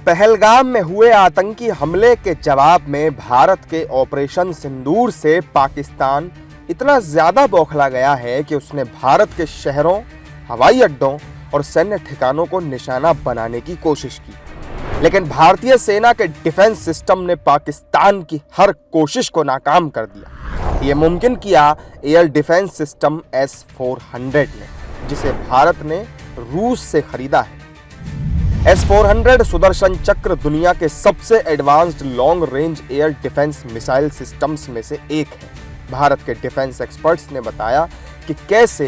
पहलगाम में हुए आतंकी हमले के जवाब में भारत के ऑपरेशन सिंदूर से पाकिस्तान इतना ज्यादा बौखला गया है कि उसने भारत के शहरों, हवाई अड्डों और सैन्य ठिकानों को निशाना बनाने की कोशिश की। लेकिन भारतीय सेना के डिफेंस सिस्टम ने पाकिस्तान की हर कोशिश को नाकाम कर दिया। ये मुमकिन किया एयर डिफेंस सिस्टम S-400 ने, जिसे भारत ने रूस से खरीदा है। S-400 सुदर्शन चक्र दुनिया के सबसे advanced long range air defence missile systems में से एक है। भारत के डिफेंस एक्सपर्ट्स ने बताया कि कैसे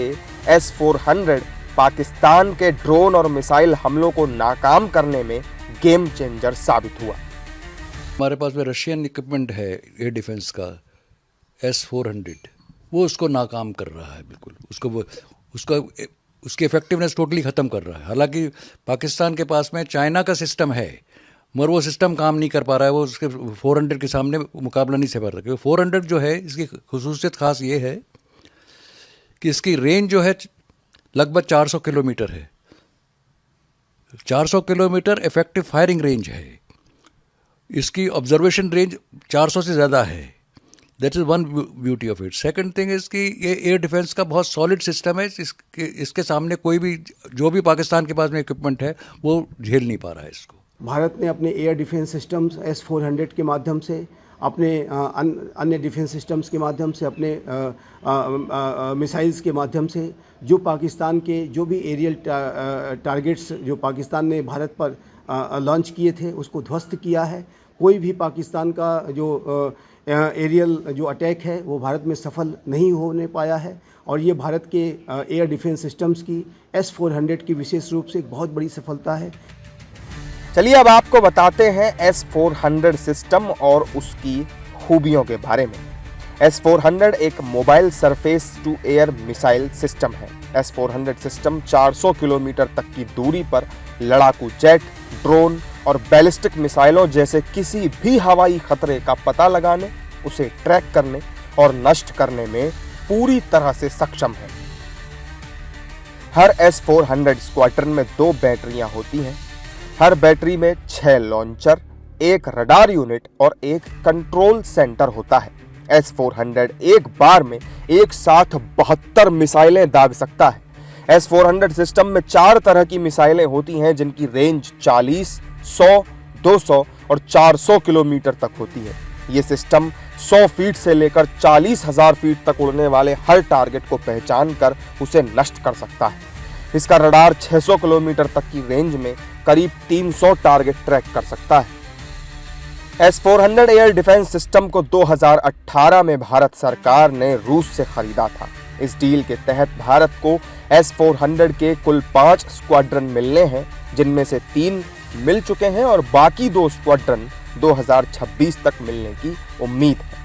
S-400 पाकिस्तान के ड्रोन और मिसाइल हमलों को नाकाम करने में गेम चेंजर साबित हुआ। हमारे पास में रशियन इक्विपमेंट है एयर डिफेंस का S-400, वो उसको नाकाम कर रहा है। बिल्कुल उसकी इफेक्टिवनेस टोटली ख़त्म कर रहा है। हालांकि पाकिस्तान के पास में चाइना का सिस्टम है, मगर वो सिस्टम काम नहीं कर पा रहा है। वो उसके 400 के सामने मुकाबला नहीं से पा रहा, क्योंकि 400 जो है इसकी खुसूसियत खास ये है कि इसकी रेंज जो है लगभग 400 किलोमीटर है। 400 किलोमीटर इफेक्टिव फायरिंग रेंज है। इसकी ऑब्जर्वेशन रेंज 400 से ज़्यादा है। That is one beauty of it. Second thing is कि ये एयर डिफेंस का बहुत सॉलिड सिस्टम है। इसके सामने कोई भी जो भी पाकिस्तान के पास में इक्विपमेंट है वो झेल नहीं पा रहा है इसको। भारत ने अपने एयर डिफेंस सिस्टम्स S-400 के माध्यम से, अपने अन्य डिफेंस सिस्टम्स के माध्यम से, अपने मिसाइल्स के माध्यम से जो पाकिस्तान के जो भी एरियल टारगेट्स जो पाकिस्तान ने भारत पर लॉन्च किए थे उसको ध्वस्त किया है। कोई भी पाकिस्तान का जो एरियल जो अटैक है वो भारत में सफल नहीं होने पाया है। और ये भारत के एयर डिफेंस सिस्टम्स की S-400 की विशेष रूप से एक बहुत बड़ी सफलता है। चलिए अब आपको बताते हैं S-400 सिस्टम और उसकी खूबियों के बारे में। S-400 एक mobile surface to air missile system है। S-400 सिस्टम 400 किलोमीटर तक की दूरी पर लड़ाकू जेट, ड्रोन और बैलिस्टिक मिसाइलों जैसे किसी भी हवाई खतरे का पता लगाने, उसे ट्रैक करने और नष्ट करने में पूरी तरह से सक्षम है। हर S-400 स्क्वाड्रन में 2 बैटरियां होती हैं। हर बैटरी में 6 लॉन्चर, 1 रडार यूनिट और 1 कंट्रोल सेंटर होता है। S-400 एक बार में एक साथ 72 मिसाइलें दाग सकता है। S-400 सिस्टम में 4 तरह की मिसाइलें होती हैं जिनकी रेंज 40, 100, 200 और 400 किलोमीटर तक होती है। ये सिस्टम 100 फीट से लेकर 40,000 फीट तक उड़ने वाले हर टारगेट को पहचान कर उसे नष्ट कर सकता है। इसका रडार 600 किलोमीटर तक की रेंज में करीब 300 टारगेट ट्रैक कर सकता है। S-400 एयर डिफेंस सिस्टम को 2018 में भारत सरकार ने रूस से खरीदा था। इस डील के तहत भारत को S-400 के कुल 5 स्क्वाड्रन मिलने हैं, जिनमें से 3 मिल चुके हैं और बाकी 2 स्क्वाड्रन 2026 तक मिलने की उम्मीद है।